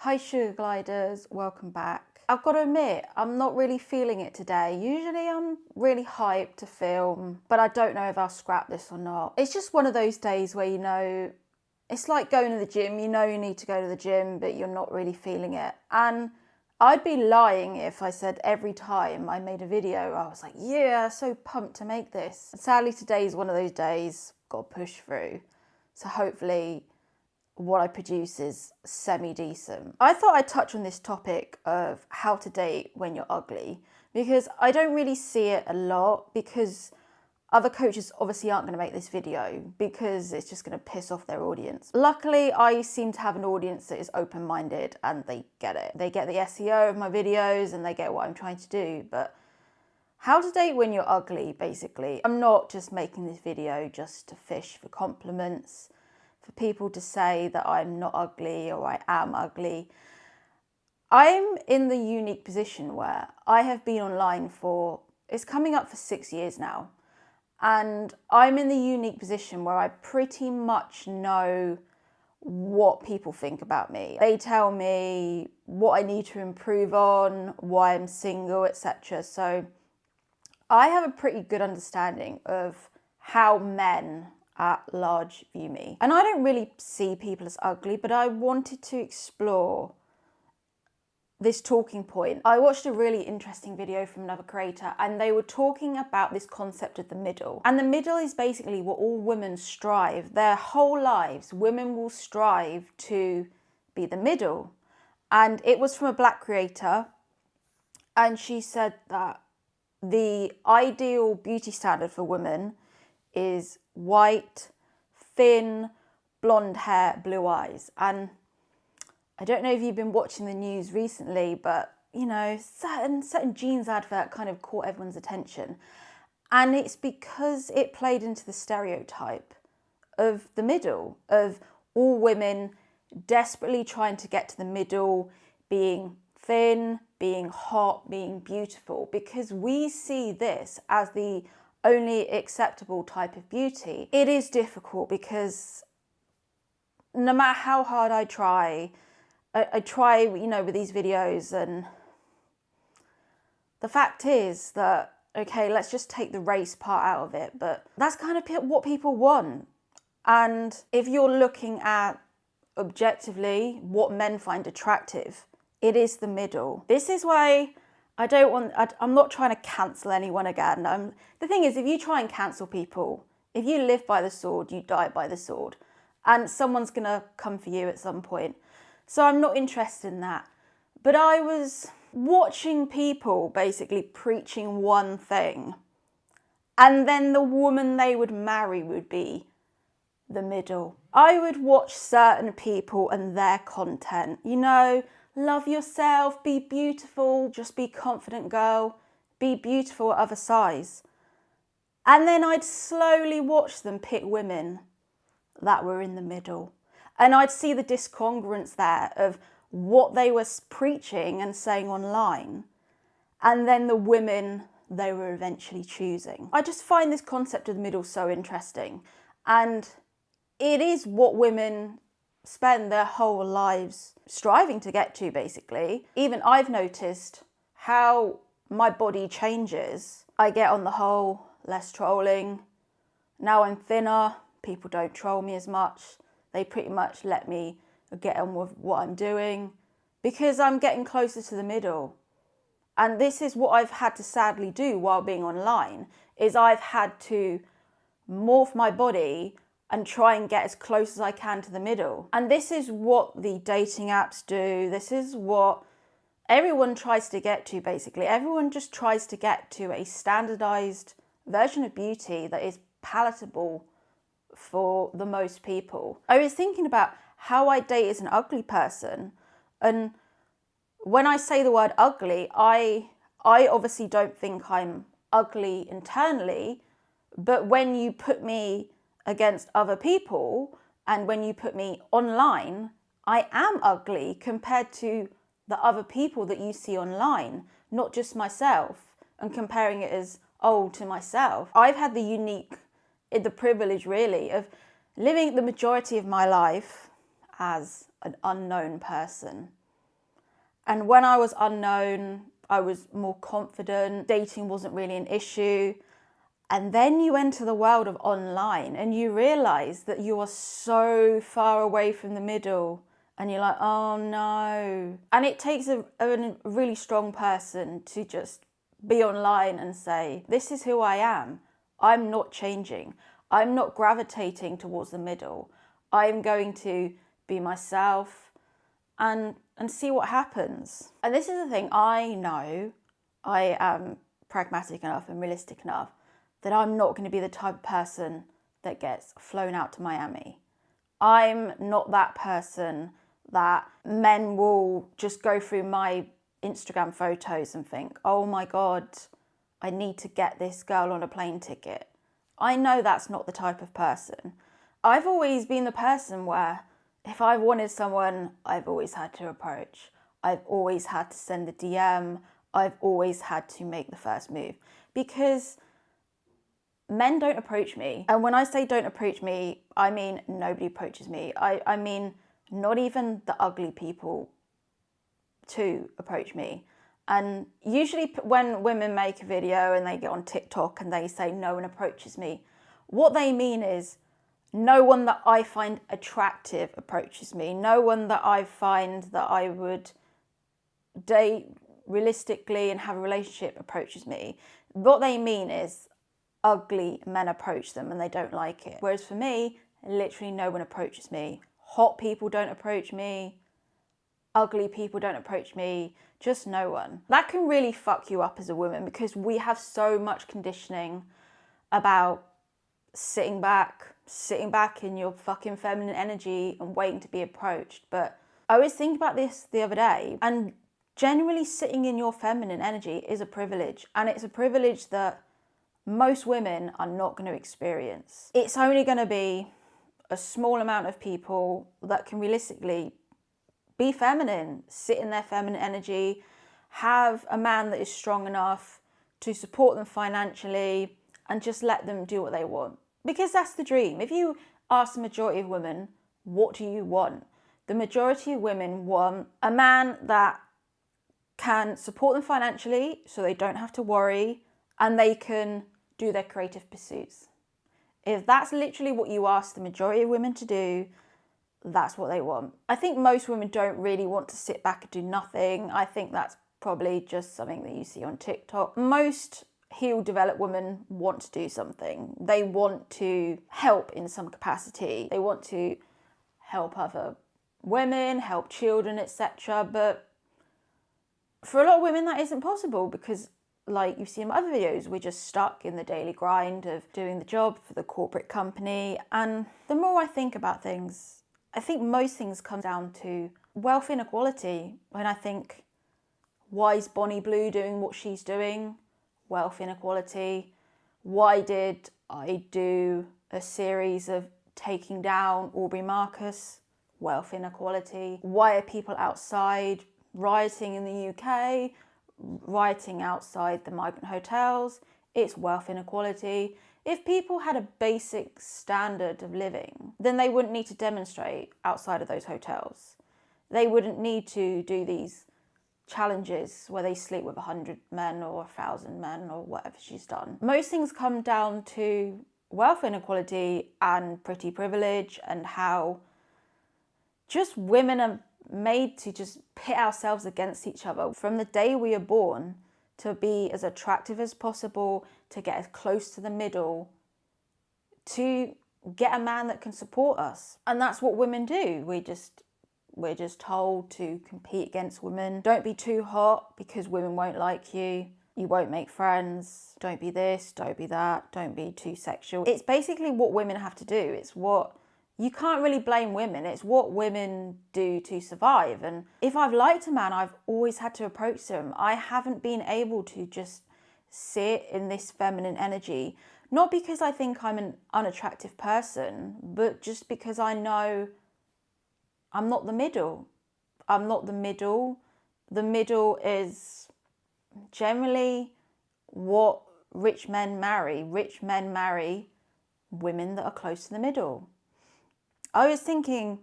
Hi Sugar Gliders, welcome back. I've got to admit, I'm not really feeling it today. Usually I'm really hyped to film, but I don't know if I'll scrap this or not. It's just one of those days where it's like going to the gym, you need to go to the gym, but you're not really feeling it. And I'd be lying if I said every time I made a video, I was like, yeah, so pumped to make this. Sadly, today's one of those days, got to push through. So hopefully what I produce is semi-decent. I thought I'd touch on this topic of how to date when you're ugly, because I don't really see it a lot, because other coaches obviously aren't going to make this video because it's just going to piss off their audience. Luckily, I seem to have an audience that is open-minded and they get it. They get the SEO of my videos and they get what I'm trying to do. But how to date when you're ugly, basically. I'm not just making this video just to fish for compliments, for people to say that I'm not ugly or I am ugly. I'm in the unique position where I have been online it's coming up for 6 years now. And I'm in the unique position where I pretty much know what people think about me. They tell me what I need to improve on, why I'm single, etc. So I have a pretty good understanding of how men at large view me. And I don't really see people as ugly, but I wanted to explore this talking point. I watched a really interesting video from another creator and they were talking about this concept of the middle. And the middle is basically what all women strive. Their whole lives, women will strive to be the middle. And it was from a black creator. And she said that the ideal beauty standard for women is white, thin, blonde hair, blue eyes. And I don't know if you've been watching the news recently, but certain jeans advert kind of caught everyone's attention. And it's because it played into the stereotype of the middle, of all women desperately trying to get to the middle, being thin, being hot, being beautiful, because we see this as the only acceptable type of beauty. It is difficult because no matter how hard I try with these videos, and the fact is that, okay, let's just take the race part out of it, but that's kind of what people want. And if you're looking at objectively what men find attractive, it is the middle. This is why I'm not trying to cancel anyone again. The thing is, if you try and cancel people, if you live by the sword, you die by the sword. And someone's gonna come for you at some point. So I'm not interested in that. But I was watching people basically preaching one thing. And then the woman they would marry would be the middle. I would watch certain people and their content. Love yourself, be beautiful, just be confident, girl, be beautiful at other size. And then I'd slowly watch them pick women that were in the middle. And I'd see the discongruence there of what they were preaching and saying online, and then the women they were eventually choosing. I just find this concept of the middle so interesting. And it is what women spend their whole lives striving to get to, basically. Even I've noticed how my body changes. I get on the whole less trolling. Now I'm thinner, people don't troll me as much. They pretty much let me get on with what I'm doing because I'm getting closer to the middle. And this is what I've had to sadly do while being online, is I've had to morph my body and try and get as close as I can to the middle. And this is what the dating apps do. This is what everyone tries to get to, basically. Everyone just tries to get to a standardized version of beauty that is palatable for the most people. I was thinking about how I date as an ugly person, and when I say the word ugly, I obviously don't think I'm ugly internally, but when you put me against other people and when you put me online, I am ugly compared to the other people that you see online, not just myself, and comparing it as to myself. I've had the privilege really of living the majority of my life as an unknown person. And when I was unknown, I was more confident. Dating wasn't really an issue. And then you enter the world of online and you realize that you are so far away from the middle. And you're like, oh no. And it takes a really strong person to just be online and say, this is who I am. I'm not changing. I'm not gravitating towards the middle. I'm going to be myself and see what happens. And this is the thing, I know I am pragmatic enough and realistic enough that I'm not going to be the type of person that gets flown out to Miami. I'm not that person that men will just go through my Instagram photos and think, oh my God, I need to get this girl on a plane ticket. I know that's not the type of person. I've always been the person where if I've wanted someone, I've always had to approach. I've always had to send a DM. I've always had to make the first move because men don't approach me. And when I say don't approach me, I mean nobody approaches me. I mean not even the ugly people to approach me. And usually when women make a video and they get on TikTok and they say no one approaches me, what they mean is no one that I find attractive approaches me. No one that I find that I would date realistically and have a relationship approaches me. What they mean is ugly men approach them and they don't like it. Whereas for me, literally no one approaches me. Hot people don't approach me. Ugly people don't approach me. Just no one. That can really fuck you up as a woman because we have so much conditioning about sitting back in your fucking feminine energy and waiting to be approached. But I was thinking about this the other day, and generally sitting in your feminine energy is a privilege, and it's a privilege that most women are not going to experience. It's only going to be a small amount of people that can realistically be feminine, sit in their feminine energy, have a man that is strong enough to support them financially and just let them do what they want. Because that's the dream. If you ask the majority of women, what do you want? The majority of women want a man that can support them financially so they don't have to worry and they can do their creative pursuits. If that's literally what you ask the majority of women to do, that's what they want. I think most women don't really want to sit back and do nothing. I think that's probably just something that you see on TikTok. Most healed, developed women want to do something. They want to help in some capacity. They want to help other women, help children, etc. But for a lot of women, that isn't possible because, like you've seen in my other videos, we're just stuck in the daily grind of doing the job for the corporate company. And the more I think about things, I think most things come down to wealth inequality. When I think, why is Bonnie Blue doing what she's doing? Wealth inequality. Why did I do a series of taking down Aubrey Marcus? Wealth inequality. Why are people outside rioting in the UK, rioting outside the migrant hotels? It's wealth inequality. If people had a basic standard of living, then they wouldn't need to demonstrate outside of those hotels. They wouldn't need to do these challenges where they sleep with 100 men or 1,000 men or whatever she's done. Most things come down to wealth inequality and pretty privilege and how just women are made to just pit ourselves against each other from the day we are born to be as attractive as possible, to get as close to the middle, to get a man that can support us. And that's what women do. We're just told to compete against women. Don't be too hot because women won't like you. You won't make friends. Don't be this, don't be that. Don't be too sexual. It's basically what women have to do. It's what, you can't really blame women. It's what women do to survive. And if I've liked a man, I've always had to approach him. I haven't been able to just sit in this feminine energy. Not because I think I'm an unattractive person, but just because I know I'm not the middle. I'm not the middle. The middle is generally what rich men marry. Rich men marry women that are close to the middle. I was thinking,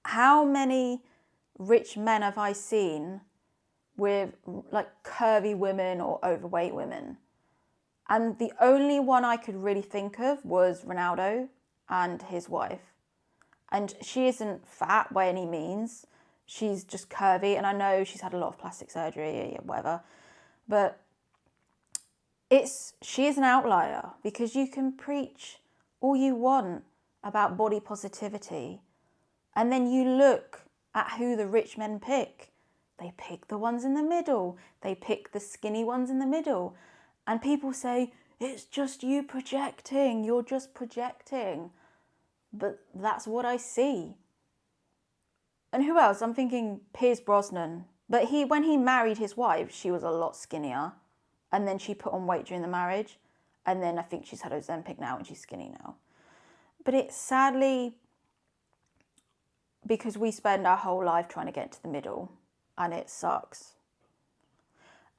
how many rich men have I seen with like curvy women or overweight women? And the only one I could really think of was Ronaldo and his wife. And she isn't fat by any means. She's just curvy. And I know she's had a lot of plastic surgery, whatever. But she is an outlier, because you can preach all you want about body positivity. And then you look at who the rich men pick. They pick the ones in the middle. They pick the skinny ones in the middle. And people say, it's just you projecting. You're just projecting. But that's what I see. And who else? I'm thinking Pierce Brosnan. But when he married his wife, she was a lot skinnier. And then she put on weight during the marriage. And then I think she's had Ozempic now and she's skinny now. But it's sadly because we spend our whole life trying to get to the middle. And it sucks.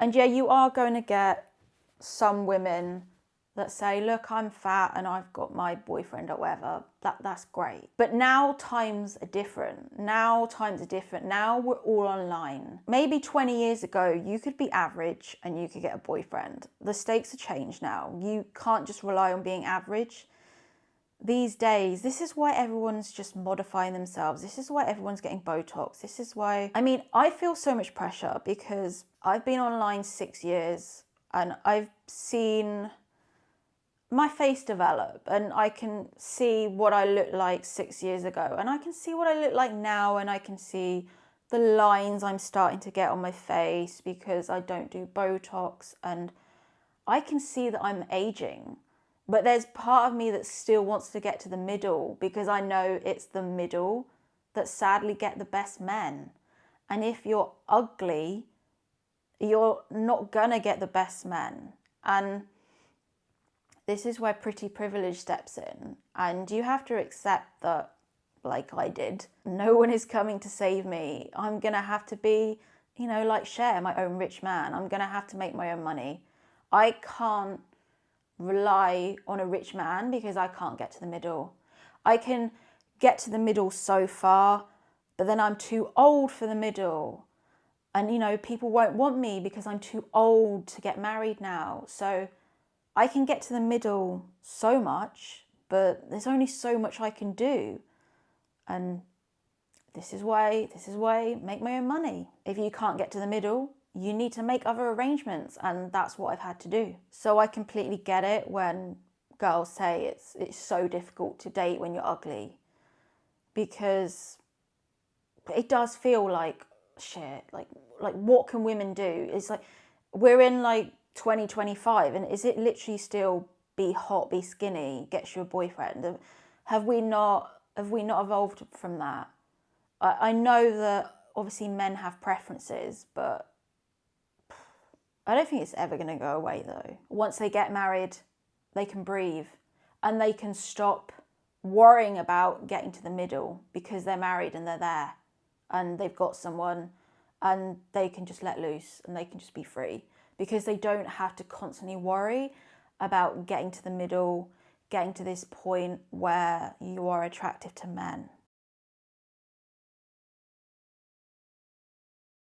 And yeah, you are going to get some women that say, look, I'm fat and I've got my boyfriend or whatever. That's great. But now times are different. Now we're all online. Maybe 20 years ago, you could be average and you could get a boyfriend. The stakes are changed now. You can't just rely on being average. These days, this is why everyone's just modifying themselves. This is why everyone's getting Botox. This is why, I feel so much pressure because I've been online 6 years and I've seen my face develop, and I can see what I looked like 6 years ago, and I can see what I look like now, and I can see the lines I'm starting to get on my face because I don't do Botox, and I can see that I'm aging. But there's part of me that still wants to get to the middle, because I know it's the middle that sadly get the best men. And if you're ugly, you're not gonna get the best men. And this is where pretty privilege steps in. And you have to accept that, like I did, no one is coming to save me. I'm gonna have to be, like Cher, my own rich man. I'm gonna have to make my own money. I can't rely on a rich man because I can't get to the middle. I can get to the middle so far, but then I'm too old for the middle. And, people won't want me because I'm too old to get married now. So I can get to the middle so much, but there's only so much I can do. And this is why make my own money. If you can't get to the middle, you need to make other arrangements, and that's what I've had to do. So I completely get it when girls say it's so difficult to date when you're ugly, because it does feel like shit. Like what can women do? It's like we're in 2025, and is it literally still be hot, be skinny, get you a boyfriend? Have we not evolved from that? I know that obviously men have preferences, but I don't think it's ever going to go away though. Once they get married, they can breathe and they can stop worrying about getting to the middle because they're married and they're there and they've got someone, and they can just let loose and they can just be free because they don't have to constantly worry about getting to the middle, getting to this point where you are attractive to men.